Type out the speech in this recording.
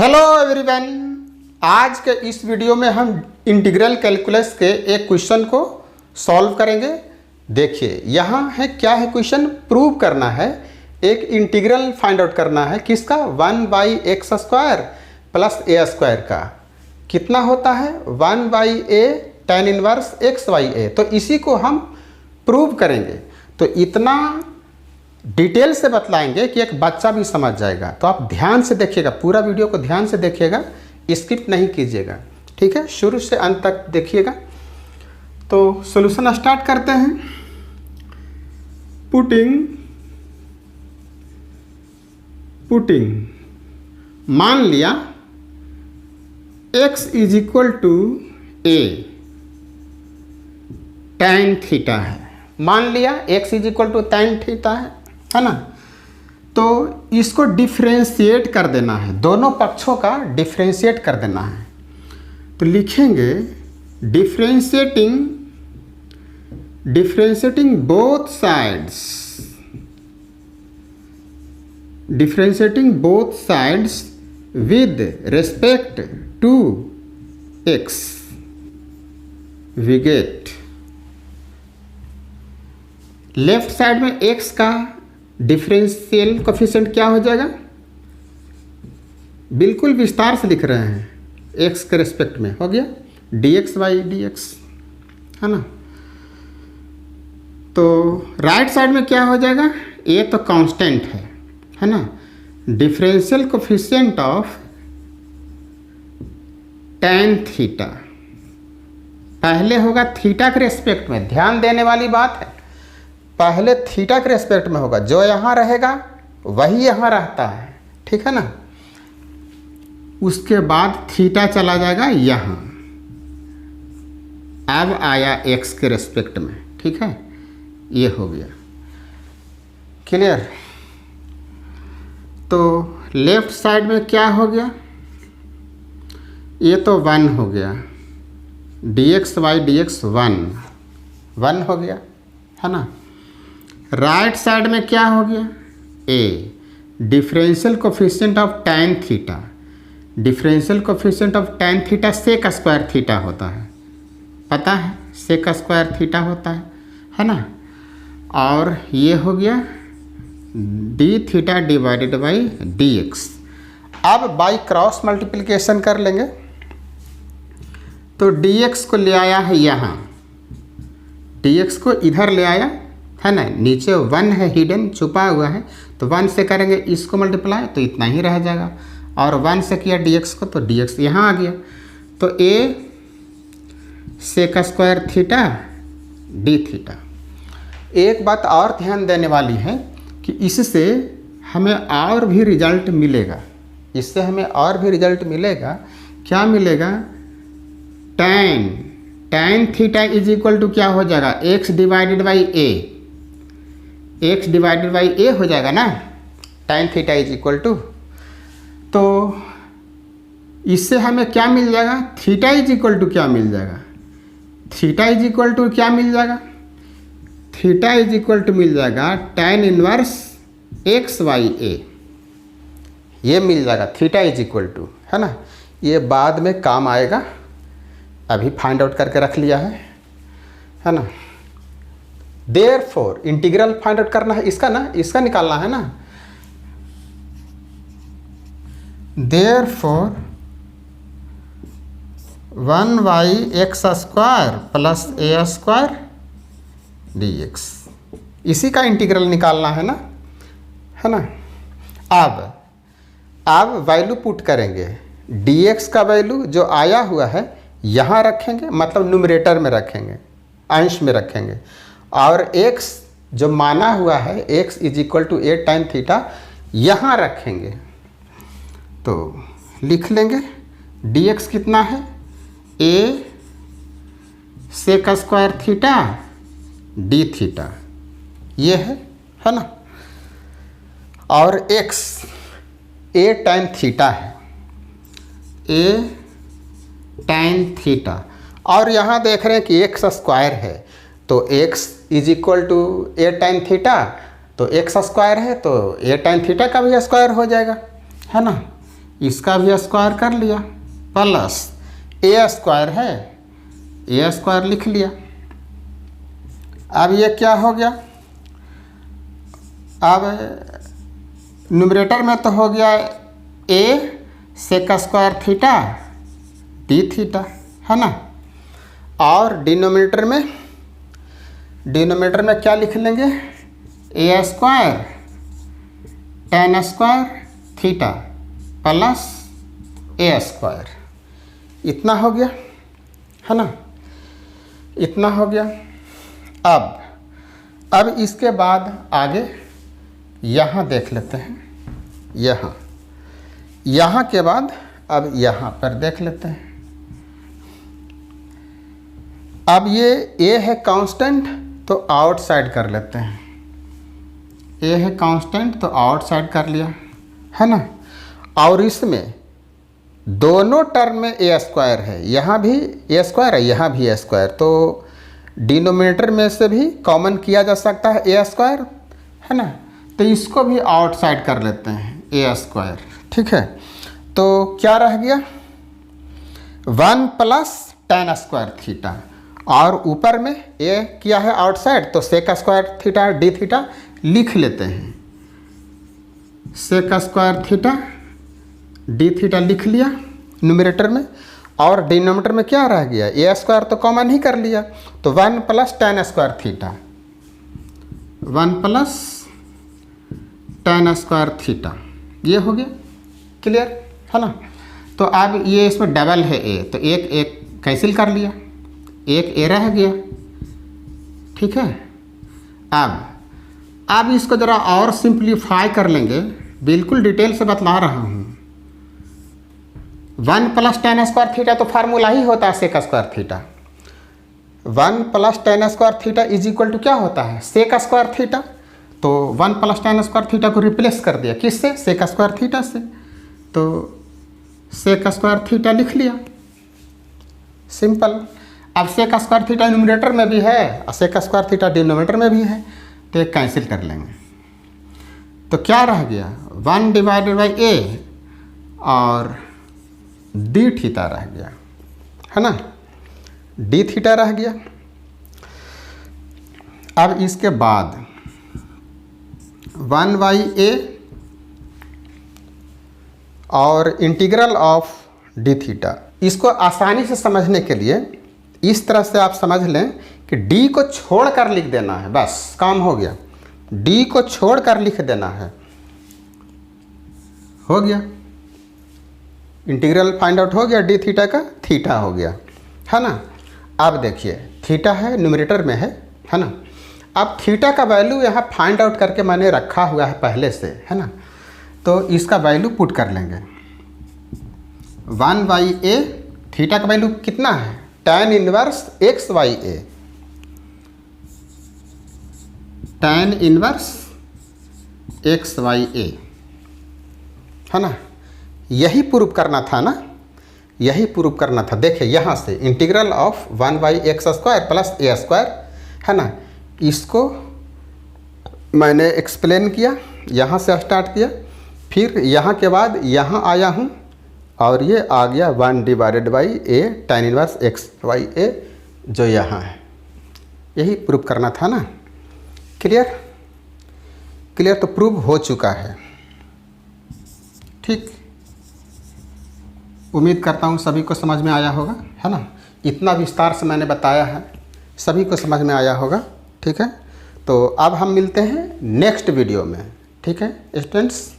Hello everyone, आज के इस वीडियो में हम इंटीग्रल कैलकुलस के एक क्वेश्चन को सॉल्व करेंगे। देखिए यहाँ है, क्या है क्वेश्चन, प्रूव करना है, एक इंटीग्रल फाइंड आउट करना है किसका, 1/x² प्लस a² का कितना होता है 1/a tan इनवर्स x/a। तो इसी को हम प्रूव करेंगे। तो इतना डिटेल से बतलाएंगे कि एक बच्चा भी समझ जाएगा। तो आप ध्यान से देखिएगा, पूरा वीडियो को ध्यान से देखिएगा, स्किप नहीं कीजिएगा, ठीक है, शुरू से अंत तक देखिएगा। तो सॉल्यूशन स्टार्ट करते हैं। पुटिंग मान लिया x = a tan थीटा है, मान लिया x tan थीटा है ना। तो इसको डिफ्रेंशिएट कर देना है, दोनों पक्षों का डिफ्रेंशिएट कर देना है। तो लिखेंगे differentiating both sides with respect to x we get, left side में x का डिफरेंशियल कोफिशिएंट क्या हो जाएगा, बिल्कुल विस्तार से लिख रहे हैं, x के रेस्पेक्ट में हो गया dx/dx, है ना। तो राइट साइड में क्या हो जाएगा, a तो कांस्टेंट है ना, differential coefficient of tan theta, पहले होगा थीटा के रेस्पेक्ट में, ध्यान देने वाली बात है, पहले थीटा के रेस्पेक्ट में होगा, जो यहाँ रहेगा वही यहाँ रहता है, ठीक है ना। उसके बाद थीटा चला जाएगा यहाँ, अब आया x के रेस्पेक्ट में, ठीक है, ये हो गया क्लियर। तो लेफ्ट साइड में क्या हो गया, ये तो 1 हो गया, dx/dx 1 हो गया, है ना। राइट साइड में क्या हो गया, a differential coefficient of tan theta, differential coefficient of tan theta sec² theta होता है, पता है sec² थीटा होता है ना। और ये हो गया d(θ)/dx। अब बाई क्रॉस मल्टीप्लिकेशन कर लेंगे। तो dx को ले आया है यहाँ, dx को इधर ले आया है ना, नीचे 1 है, हिडन छुपा हुआ है, तो 1 से करेंगे इसको मल्टीप्लाई तो इतना ही रह जाएगा, और 1 से किया dx को तो dx यहाँ आ गया। तो a sec² theta d theta. एक बात और ध्यान देने वाली है कि इससे हमें और भी रिजल्ट मिलेगा, इससे हमें और भी रिजल्ट मिलेगा। क्या मिलेगा, tan थीटा = क्या हो जाएगा, x/a हो जाएगा ना, tan थीटा = तो इससे हमें क्या मिल जाएगा, थीटा क्या मिल जाएगा, थीटा क्या मिल जाएगा, थीटा मिल जाएगा tan इनवर्स x/a, ये मिल जाएगा थीटा है ना। ये बाद में काम आएगा, अभी फाइंड आउट करके रख लिया है ना। देयरफॉर इंटीग्रल फाइंड आउट करना है इसका ना, इसका निकालना है ना। Therefore 1/x² plus a² dx, इसी का इंटीग्रल निकालना है ना, है ना। अब वैल्यू पुट करेंगे, dx का वैल्यू जो आया हुआ है यहाँ रखेंगे, मतलब न्यूमरेटर में रखेंगे, अंश में रखेंगे, और x जो माना हुआ है x = a tan थीटा यहाँ रखेंगे। तो लिख लेंगे dx कितना है, a sec² theta d theta, ये है ना। और x a tan थीटा है, a tan थीटा, और यहाँ देख रहे हैं कि x² है, तो x = a tan थीटा, तो x² है तो a tan थीटा का भी स्क्वायर हो जाएगा, है ना। इसका भी स्क्वायर कर लिया प्लस ए स्क्वायर है, ए स्क्वायर लिख लिया। अब ये क्या हो गया, अब न्यूमरेटर में तो हो गया a sec square theta d theta, है ना। और डिनोमिनेटर में क्या लिख लेंगे, a square tan square theta plus a square. इतना हो गया, है ना, इतना हो गया। अब इसके बाद आगे यहाँ देख लेते हैं, यहाँ के बाद अब यहाँ पर देख लेते हैं। अब ये ए है कांस्टेंट तो आउटसाइड कर लेते हैं, ए है कांस्टेंट तो आउटसाइड कर लिया, है ना। और इसमें दोनों टर्म में ए स्क्वायर है, यहाँ भी ए स्क्वायर है, यहाँ भी ए स्क्वायर, तो डिनोमिनेटर में से भी कॉमन किया जा सकता है ए स्क्वायर, है ना। तो इसको भी आउटसाइड कर लेते हैं ए स्क्वायर, ठीक है। तो क्या रह गया 1 प्लस टेन स्क्वायर थीटा, और ऊपर में ए किया है आउटसाइड तो sec square theta d theta लिख लेते हैं, sec square theta d theta लिख लिया न्यूमरेटर में। और डिनोमिनेटर में क्या रह गया, ए स्क्वायर तो कॉमन ही कर लिया, तो 1 plus tan square theta, 1 plus tan square theta, ये हो गया क्लियर, है ना। तो अब ये इसमें डबल है ए, तो एक कैंसिल कर लिया, एक ए रह गया, ठीक है। अब इसको ज़रा और सिंप्लीफाई कर लेंगे, बिल्कुल डिटेल से बतला रहा हूँ। 1 प्लस टेन स्क्वायर थीटा तो फार्मूला ही होता है sec square theta, 1 plus tan square theta is equal to क्या होता है, सेक स्क्वायर थीटा। तो 1 प्लस टेन स्क्वायर थीटा को रिप्लेस कर दिया किससे, सेक स्क्वायर थीटा से, तो सेक स्क्वायर थीटा लिख लिया, सिंपल। अब सेक स्क्वायर थीटा न्यूमरेटर में भी है और सेक स्क्वायर थीटा डिनोमिनेटर में भी है, तो एक कैंसिल कर लेंगे। तो क्या रह गया 1 डिवाइडेड बाई ए और डी थीटा रह गया, है ना, डी थीटा रह गया। अब इसके बाद 1 बाई ए और इंटीग्रल ऑफ डी थीटा, इसको आसानी से समझने के लिए इस तरह से आप समझ लें कि d को छोड़ कर लिख देना है, बस काम हो गया। d को छोड़ कर लिख देना है, हो गया, इंटीग्रल फाइंड आउट हो गया, डी थीटा का थीटा हो गया, है ना। अब देखिए थीटा है न्यूमरेटर में है ना। अब थीटा का वैल्यू यहाँ फाइंड आउट करके मैंने रखा हुआ है पहले से, है ना। तो इसका वैल्यू पुट कर लेंगे, 1 बाई ए, थीटा का वैल्यू कितना है, tan inverse x by a, tan inverse x by a, है ना। यही प्रूव करना था ना, यही प्रूव करना था। देखिए यहाँ से integral of 1 by x square plus a square, है ना, इसको मैंने एक्सप्लेन किया, यहाँ से स्टार्ट किया, फिर यहाँ के बाद यहाँ आया हूँ और ये आ गया 1 divided by a tan inverse x by a जो यहाँ है, यही प्रूव करना था ना। क्लियर, क्लियर, तो प्रूव हो चुका है, ठीक। उम्मीद करता हूँ सभी को समझ में आया होगा, है ना। इतना विस्तार से मैंने बताया है, सभी को समझ में आया होगा, ठीक है। तो अब हम मिलते हैं नेक्स्ट वीडियो में, ठीक है स्टूडेंट्स।